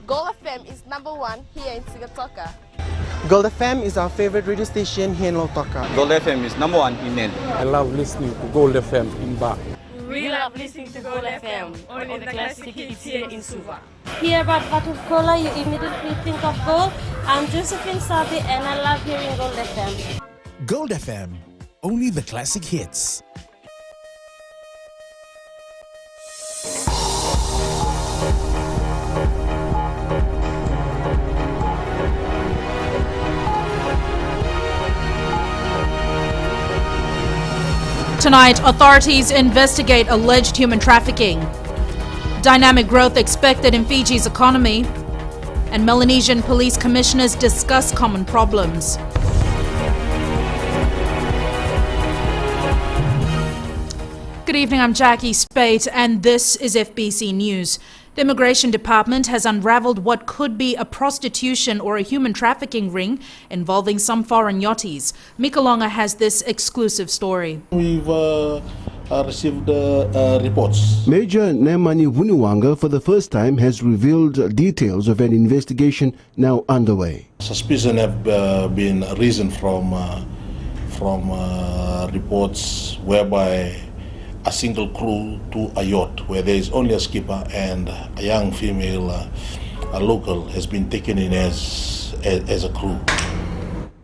Gold FM is #1 here in Sigatoka. Gold FM is our favorite radio station here in Lautoka. Gold FM is #1 in Nel. I love listening to Gold FM in Ba. We love listening to Gold FM, only the classic hits here in Suva. Hear about bottled cola, you immediately think of gold. I'm Josephine Sabi and I love hearing Gold FM. Gold FM, only the classic hits. Tonight, authorities investigate alleged human trafficking. Dynamic growth expected in Fiji's economy. And Melanesian police commissioners discuss common problems. Good evening, I'm Jackie Spate and this is FBC News. The Immigration Department has unravelled what could be a prostitution or a human trafficking ring involving some foreign yachties. Mikalonga has this exclusive story. We've received reports. Major Nemani Vuniwanga for the first time has revealed details of an investigation now underway. Suspicion have been arisen from reports whereby a single crew to a yacht where there is only a skipper and a young female, a local, has been taken in as a crew.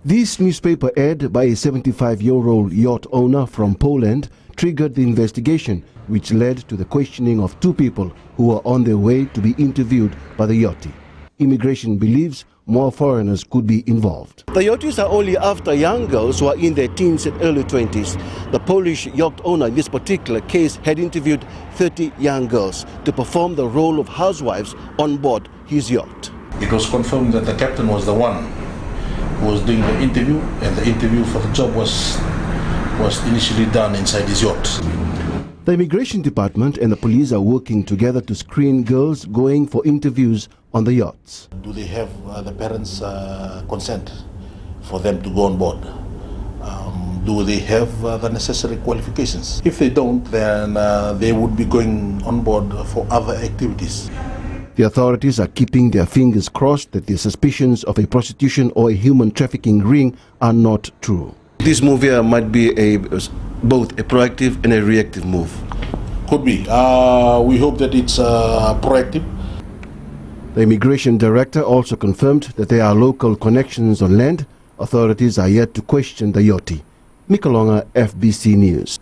This newspaper ad by a 75-year-old yacht owner from Poland triggered the investigation, which led to the questioning of two people who were on their way to be interviewed by the yachty. Immigration believes more foreigners could be involved. The yachties are only after young girls who are in their teens and early 20s. The Polish yacht owner in this particular case had interviewed 30 young girls to perform the role of housewives on board his yacht. It was confirmed that the captain was the one who was doing the interview, and the interview for the job was initially done inside his yacht. The Immigration Department and the police are working together to screen girls going for interviews on the yachts. Do they have the parents' consent for them to go on board? Do they have the necessary qualifications? If they don't, then they would be going on board for other activities. The authorities are keeping their fingers crossed that the suspicions of a prostitution or a human trafficking ring are not true. This move here might be both a proactive and a reactive move. Could be. We hope that it's proactive. The immigration director also confirmed that there are local connections on land. Authorities are yet to question the yachty. Mikalonga, FBC News.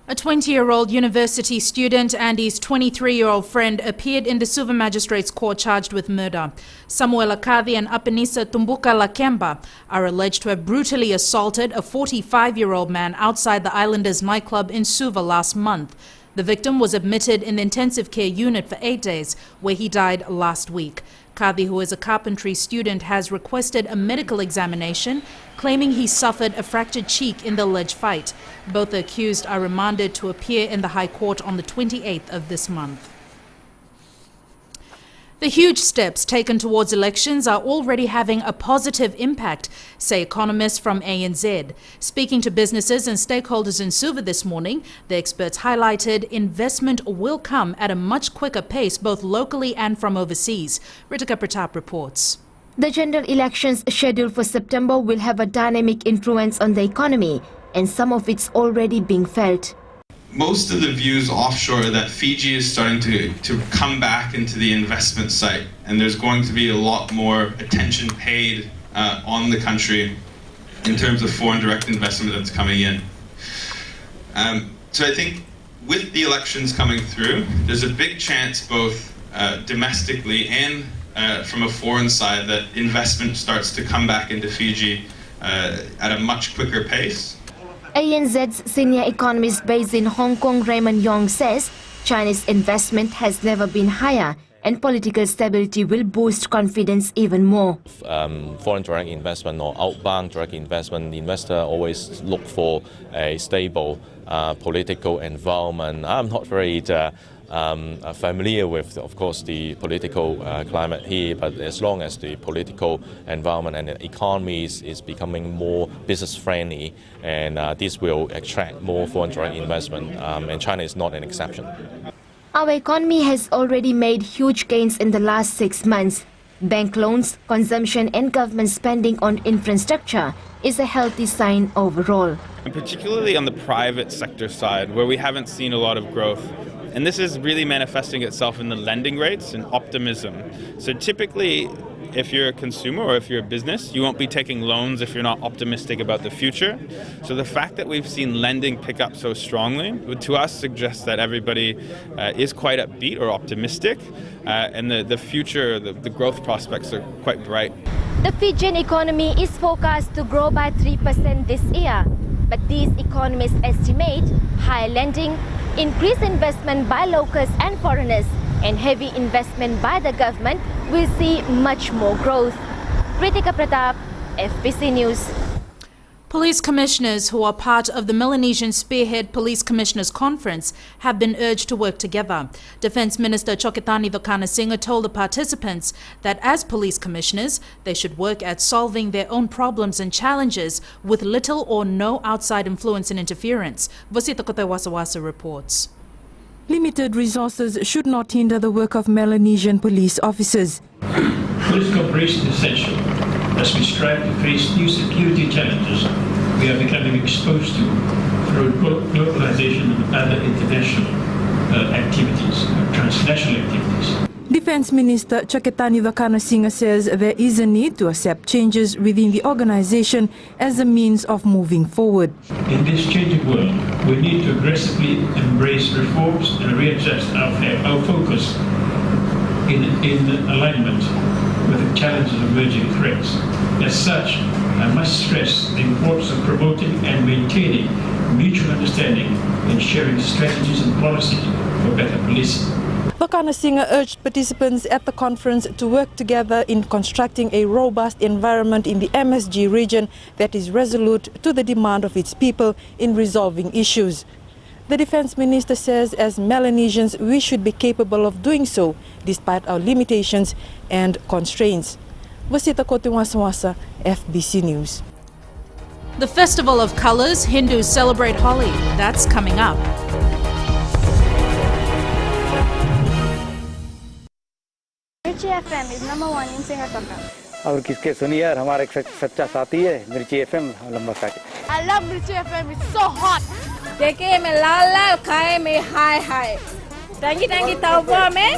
A 20-year-old university student and his 23-year-old friend appeared in the Suva Magistrates Court charged with murder. Samuel Akadi and Apenisa Tumbuka Lakemba are alleged to have brutally assaulted a 45-year-old man outside the Islanders nightclub in Suva last month. The victim was admitted in the intensive care unit for 8 days, where he died last week. Kadi, who is a carpentry student, has requested a medical examination, claiming he suffered a fractured cheek in the alleged fight. Both the accused are remanded to appear in the High Court on the 28th of this month. The huge steps taken towards elections are already having a positive impact, say economists from ANZ. Speaking to businesses and stakeholders in Suva this morning, the experts highlighted investment will come at a much quicker pace, both locally and from overseas. Ritika Pratap reports. The general elections scheduled for September will have a dynamic influence on the economy, and some of it's already being felt. Most of the views offshore are that Fiji is starting to come back into the investment site, and there's going to be a lot more attention paid on the country in terms of foreign direct investment that's coming in. So I think with the elections coming through, there's a big chance both domestically and from a foreign side that investment starts to come back into Fiji at a much quicker pace. ANZ's senior economist based in Hong Kong, Raymond Yong, says China's investment has never been higher and political stability will boost confidence even more. Foreign direct investment or outbound direct investment, the investor always look for a stable political environment. I'm not very familiar with, of course, the political climate here, but as long as the political environment and the economy is becoming more business-friendly, and this will attract more foreign direct investment, and China is not an exception. Our economy has already made huge gains in the last 6 months. Bank loans, consumption and government spending on infrastructure is a healthy sign overall. And particularly on the private sector side, where we haven't seen a lot of growth. And this is really manifesting itself in the lending rates and optimism. So typically, if you're a consumer or if you're a business, you won't be taking loans if you're not optimistic about the future. So the fact that we've seen lending pick up so strongly would to us suggest that everybody is quite upbeat or optimistic, and the future, the growth prospects are quite bright. The Fijian economy is forecast to grow by 3% this year. But these economists estimate high lending, increased investment by locals and foreigners, and heavy investment by the government will see much more growth. Kritika Pratap, FBC News. Police commissioners who are part of the Melanesian Spearhead Police Commissioners Conference have been urged to work together. Defence Minister Choketani Vakanasinghe told the participants that as police commissioners, they should work at solving their own problems and challenges with little or no outside influence and interference. Vasita Kotewasawasa reports. Limited resources should not hinder the work of Melanesian police officers. Police cooperation is essential as we strive to face new security challenges we are becoming exposed to through globalization and other international activities, transnational activities. Defence Minister Choketani Vakanasinghe says there is a need to accept changes within the organisation as a means of moving forward. In this changing world, we need to aggressively embrace reforms and readjust our focus in alignment with the challenges of emerging threats. As such, I must stress the importance of promoting and maintaining mutual understanding and sharing strategies and policies for better policing. Vakanasinghe urged participants at the conference to work together in constructing a robust environment in the MSG region that is resolute to the demand of its people in resolving issues. The Defence Minister says as Melanesians we should be capable of doing so despite our limitations and constraints. Wasita Kotewasawasa, FBC News. The Festival of Colours, Hindus celebrate Holi. That's coming up. Mirchi FM is #1 in Singapore. और किसके सुनिए यार हमारा एक सच्चा साथी है मिर्ची एफएम लंबा साथी. I love Mirchi FM. It's so hot. देखे में लाल लाल खाए में हाय हाय. Tangi tauwa में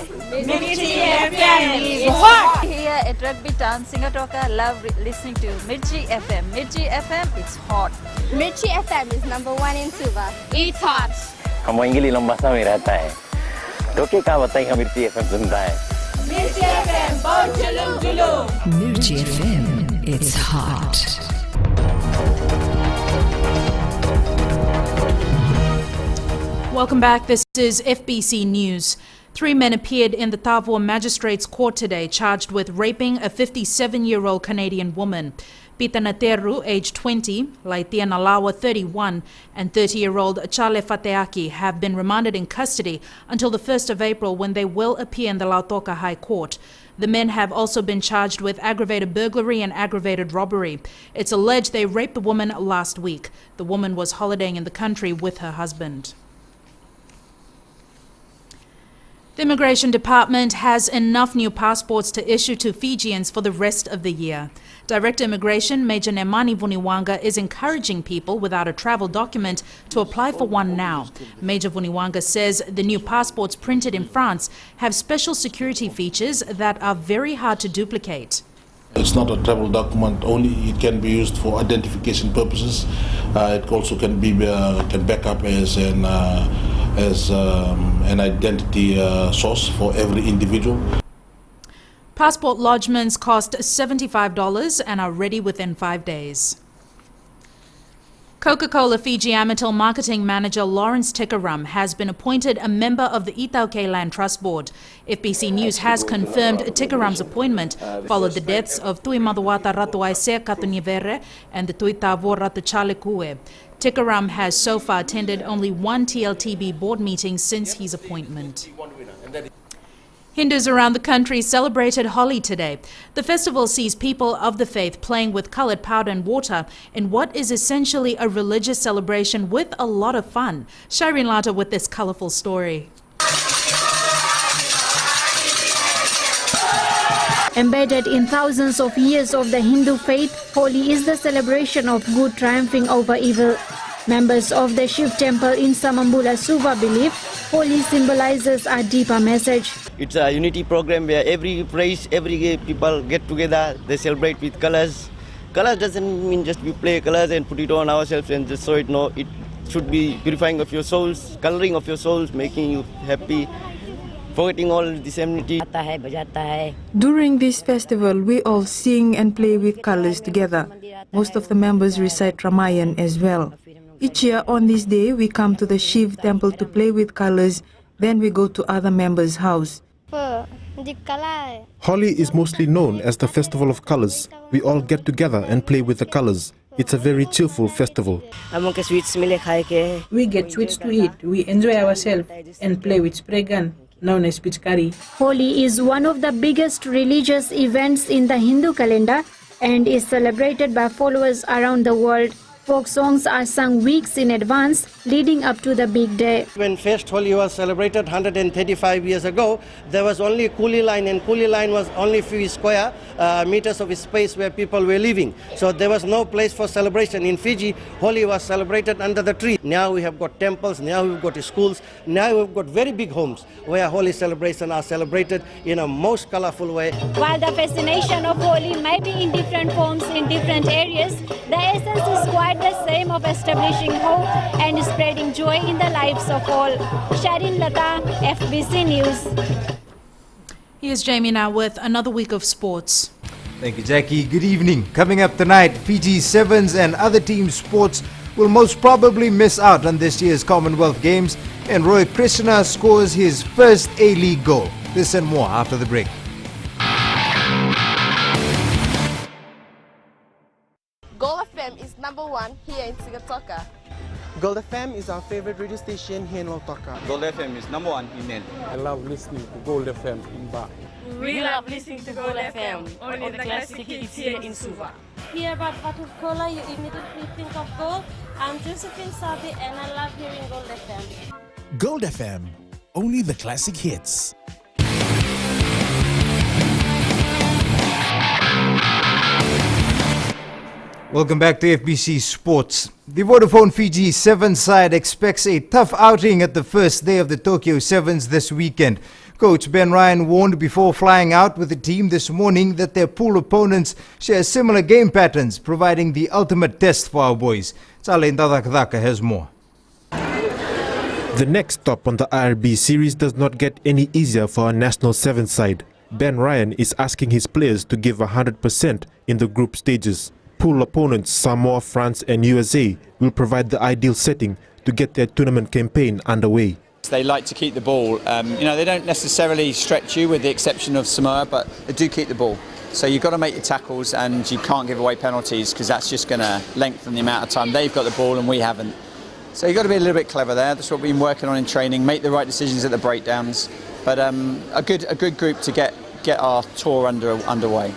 Mirchi FM is hot. Here at Rugby Town, Singapore, love listening to Mirchi FM. Mirchi FM, it's hot. Mirchi FM is #1 in Suva. It's hot. हम English लंबा सा में रहता है. तो क्या बताइए हम मिर्ची एफएम सुनता है. Mirchi FM, bon julum julum. Mirchi FM, it's hot. Welcome back. This is FBC News. 3 men appeared in the Tavor Magistrates Court today charged with raping a 57-year-old Canadian woman. Pita Nateru, age 20, Laitia Nalawa, 31, and 30-year-old Chale Fateaki have been remanded in custody until the 1st of April when they will appear in the Lautoka High Court. The men have also been charged with aggravated burglary and aggravated robbery. It's alleged they raped the woman last week. The woman was holidaying in the country with her husband. The Immigration Department has enough new passports to issue to Fijians for the rest of the year. Director Immigration Major Nemani Vuniwanga is encouraging people without a travel document to apply for one now. Major Vuniwanga says the new passports printed in France have special security features that are very hard to duplicate. It's not a travel document only. It can be used for identification purposes. It also can be can back up as an identity source for every individual. Passport lodgements cost $75 and are ready within 5 days. Coca-Cola Fiji Amatil Marketing Manager Lawrence Tikaram has been appointed a member of the Itauke Land Trust Board. FBC News has confirmed Tikaram's appointment followed the deaths of Tui Madawata Ratuaise Katunivere and the Tui Tavo Ratuchalekue. Tikaram has so far attended only one TLTB board meeting since his appointment. Hindus around the country celebrated Holi today. The festival sees people of the faith playing with coloured powder and water in what is essentially a religious celebration with a lot of fun. Shireen Lata with this colourful story. Embedded in thousands of years of the Hindu faith, Holi is the celebration of good triumphing over evil. Members of the Shiv temple in Samambula Suva believe Holi symbolizes a deeper message. It's a unity program where every people get together, they celebrate with colors. Colors doesn't mean just we play colors and put it on ourselves and just so it. No, it should be purifying of your souls, coloring of your souls, making you happy, forgetting all disability. During this festival, we all sing and play with colors together. Most of the members recite Ramayan as well. Each year on this day, we come to the Shiv temple to play with colors, then we go to other members' house. Holi is mostly known as the Festival of Colors. We all get together and play with the colors. It's a very cheerful festival. We get sweets to eat, we enjoy ourselves and play with spray gun, known as pichkari. Holi is one of the biggest religious events in the Hindu calendar and is celebrated by followers around the world. Folk songs are sung weeks in advance, leading up to the big day. When first Holi was celebrated 135 years ago, there was only Kuli line, and Kuli line was only few square meters of space where people were living. So there was no place for celebration. In Fiji, Holi was celebrated under the tree. Now we have got temples, now we've got schools, now we've got very big homes where Holi celebrations are celebrated in a most colorful way. While the fascination of Holi may be in different forms in different areas, the essence is quite the same of establishing hope and spreading joy in the lives of all. Sharin Lata, FBC News. Here's Jamie now with another week of sports. Thank you, Jackie. Good evening. Coming up tonight, Fiji Sevens and other team sports will most probably miss out on this year's Commonwealth Games, and Roy Krishna scores his first A-League goal. This and more after the break. Gold FM is #1 here in Sigatoka. Gold FM is our favorite radio station here in Lautoka. Gold FM is #1 in Nel. I love listening to Gold FM in Bach. We love listening to Gold FM, only the classic hits here in Suva. Hear about bottled cola, you immediately think of gold. I'm Josephine Sabi and I love hearing Gold FM. Gold FM, only the classic hits. Welcome back to FBC Sports. The Vodafone Fiji Sevens side expects a tough outing at the first day of the Tokyo Sevens this weekend. Coach Ben Ryan warned before flying out with the team this morning that their pool opponents share similar game patterns, providing the ultimate test for our boys. Tsale Ndadakadaka has more. The next stop on the IRB series does not get any easier for our national sevens side. Ben Ryan is asking his players to give 100% in the group stages. Pool opponents Samoa, France and USA will provide the ideal setting to get their tournament campaign underway. They like to keep the ball. They don't necessarily stretch you with the exception of Samoa, but they do keep the ball. So you've got to make your tackles and you can't give away penalties because that's just going to lengthen the amount of time they've got the ball and we haven't. So you've got to be a little bit clever there. That's what we've been working on in training, make the right decisions at the breakdowns. But a good group to get our tour underway.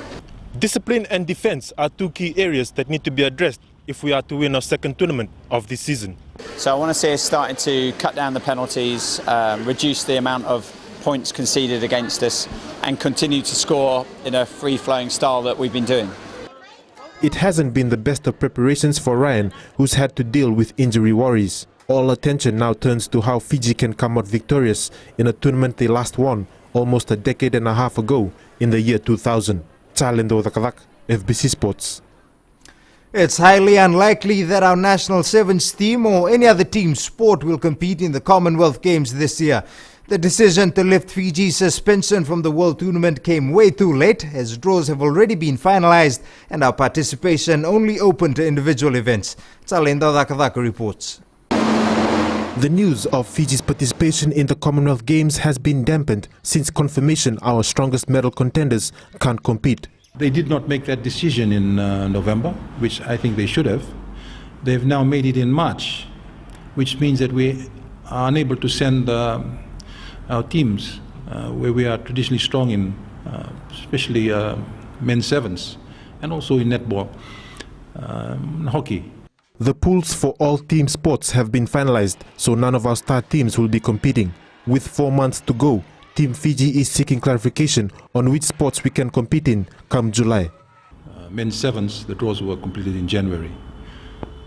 Discipline and defense are two key areas that need to be addressed if we are to win our second tournament of this season. So I want to see us starting to cut down the penalties, reduce the amount of points conceded against us and continue to score in a free-flowing style that we've been doing. It hasn't been the best of preparations for Ryan, who's had to deal with injury worries. All attention now turns to how Fiji can come out victorious in a tournament they last won almost a decade and a half ago in the year 2000. FBC Sports. It's highly unlikely that our national sevens team or any other team sport will compete in the Commonwealth Games this year. The decision to lift Fiji's suspension from the World Tournament came way too late, as draws have already been finalized and our participation only open to individual events. Tsalenda Dakadaka reports. The news of Fiji's participation in the Commonwealth Games has been dampened since confirmation our strongest medal contenders can't compete. They did not make that decision in November, which I think they should have. They've now made it in March, which means that we are unable to send our teams where we are traditionally strong in, especially men's sevens and also in netball, hockey. The pools for all team sports have been finalized, so none of our star teams will be competing. With 4 months to go, Team Fiji is seeking clarification on which sports we can compete in come July. Men's sevens, the draws were completed in January,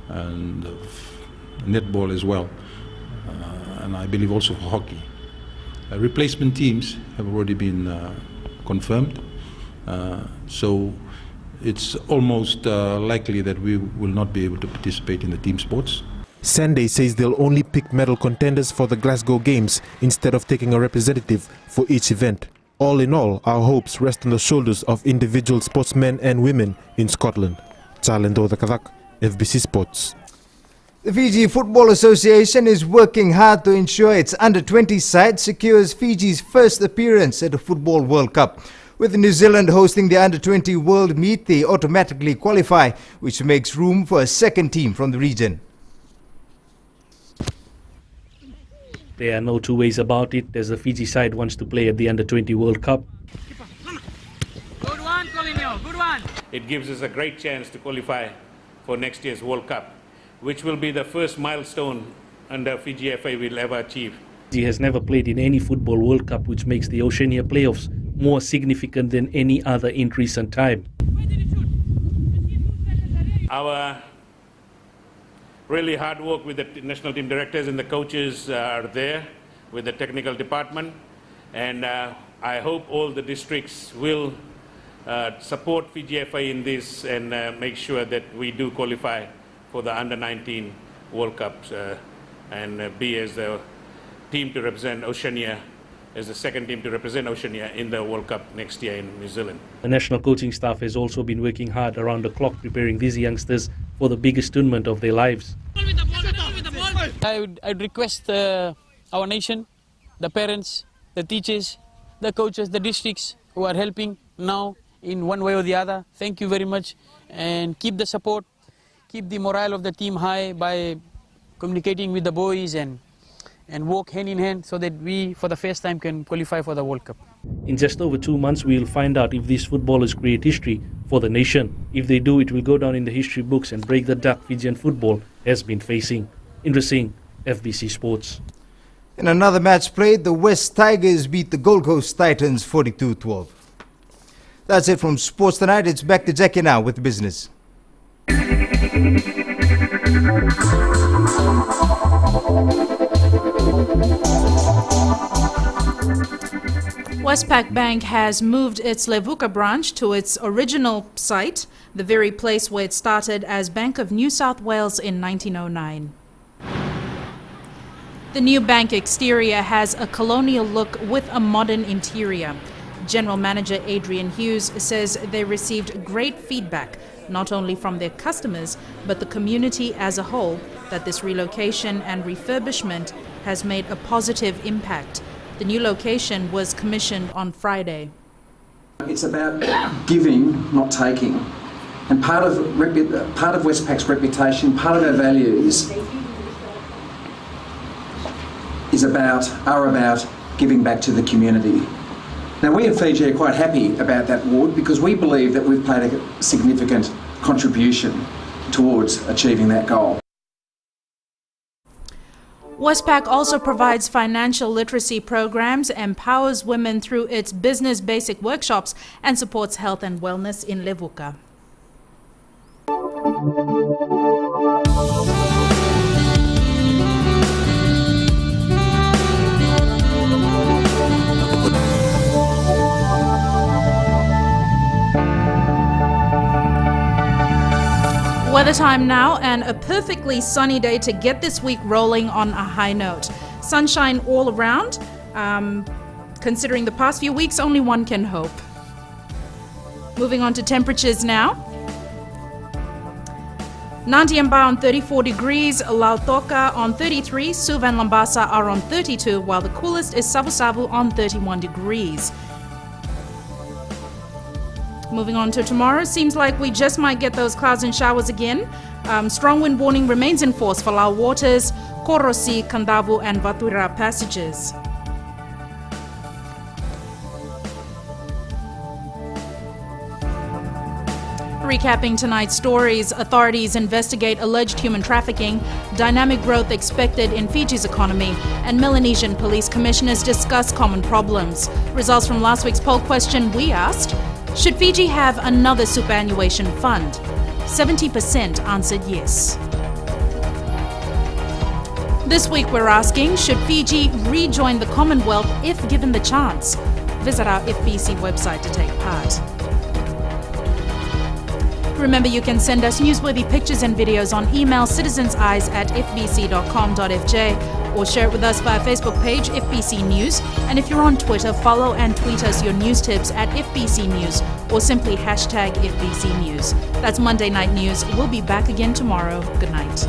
and netball as well, and I believe also for hockey. Replacement teams have already been confirmed, so it's almost likely that we will not be able to participate in the team sports. Sunday says they'll only pick medal contenders for the Glasgow Games instead of taking a representative for each event. All in all, our hopes rest on the shoulders of individual sportsmen and women in Scotland. Chalendo the Kazak, FBC Sports. The Fiji Football Association is working hard to ensure its under-20 side secures Fiji's first appearance at the Football World Cup. With New Zealand hosting the under-20 World Meet, they automatically qualify, which makes room for a second team from the region. There are no two ways about it, as the Fiji side wants to play at the Under-20 World Cup. Good one, Colinio, good one. It gives us a great chance to qualify for next year's World Cup, which will be the first milestone under Fiji FA will ever achieve. Fiji has never played in any Football World Cup, which makes the Oceania playoffs more significant than any other in recent time. Our really hard work with the national team directors and the coaches are there with the technical department, and I hope all the districts will support Fiji FA in this and make sure that we do qualify for the Under-19 World Cups and be as the team to represent Oceania, as the second team to represent Oceania in the World Cup next year in New Zealand. The national coaching staff has also been working hard around the clock preparing these youngsters for the biggest tournament of their lives. I'd request our nation, the parents, the teachers, the coaches, the districts who are helping now in one way or the other. Thank you very much, and keep the support, keep the morale of the team high by communicating with the boys and walk hand in hand so that we for the first time can qualify for the World Cup. In just over 2 months, we will find out if these footballers create history for the nation. If they do, it will go down in the history books and break the duck Fijian football has been facing. Indra Singh, FBC Sports. In another match played, the West Tigers beat the Gold Coast Titans 42-12. That's it from Sports Tonight. It's back to Jackie now with business. Westpac Bank has moved its Levuka branch to its original site, the very place where it started as Bank of New South Wales in 1909. The new bank exterior has a colonial look with a modern interior. General Manager Adrian Hughes says they received great feedback, not only from their customers, but the community as a whole, that this relocation and refurbishment has made a positive impact. The new location was commissioned on Friday. It's about giving, not taking. And part of Westpac's reputation, part of our values are about giving back to the community. Now, we at Fiji are quite happy about that award because we believe that we've played a significant contribution towards achieving that goal. Westpac also provides financial literacy programs, empowers women through its business basic workshops, and supports health and wellness in Levuka. Weather time now, and a perfectly sunny day to get this week rolling on a high note. Sunshine all around. Considering the past few weeks, only one can hope. Moving on to temperatures now. Nantiamba on 34 degrees, Lautoka on 33, Suva and Lambasa are on 32, while the coolest is Savu Savu on 31 degrees. Moving on to tomorrow, seems like we just might get those clouds and showers again. Strong wind warning remains in force for Lau Waters, Korosi, Kandavu and Vatura passages. Recapping tonight's stories, authorities investigate alleged human trafficking, dynamic growth expected in Fiji's economy, and Melanesian police commissioners discuss common problems. Results from last week's poll question, we asked, should Fiji have another superannuation fund? 70% answered yes. This week we're asking, should Fiji rejoin the Commonwealth if given the chance? Visit our FBC website to take part. Remember, you can send us newsworthy pictures and videos on email citizenseyes@fbc.com.fj or share it with us via Facebook page FBC News. And if you're on Twitter, follow and tweet us your news tips at FBC News or simply hashtag FBC News. That's Monday Night News. We'll be back again tomorrow. Good night.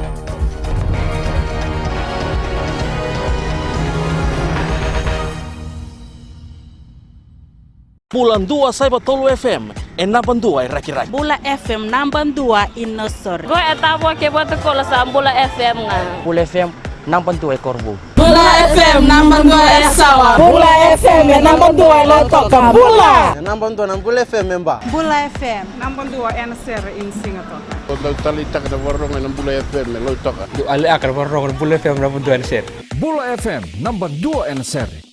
Bulan 2 saya Tolu FM, enapan 2 raki-raki. Bula FM namban 2 inosor. Go etabo ke boto kola sa Bula FM nga. Bula FM nampan 2 korbu. Bula FM namban 2 sawa. Bula FM namban 2 lotoka. Bula. Namban 2 nam Bula FM memba. Bula FM namban 2 NSR in Singapore. Kalau tali tak ada warung nam Bula FM lotoka. Ali akar warung Bula FM nampan 2 NSR. Bula FM namban 2 NSR.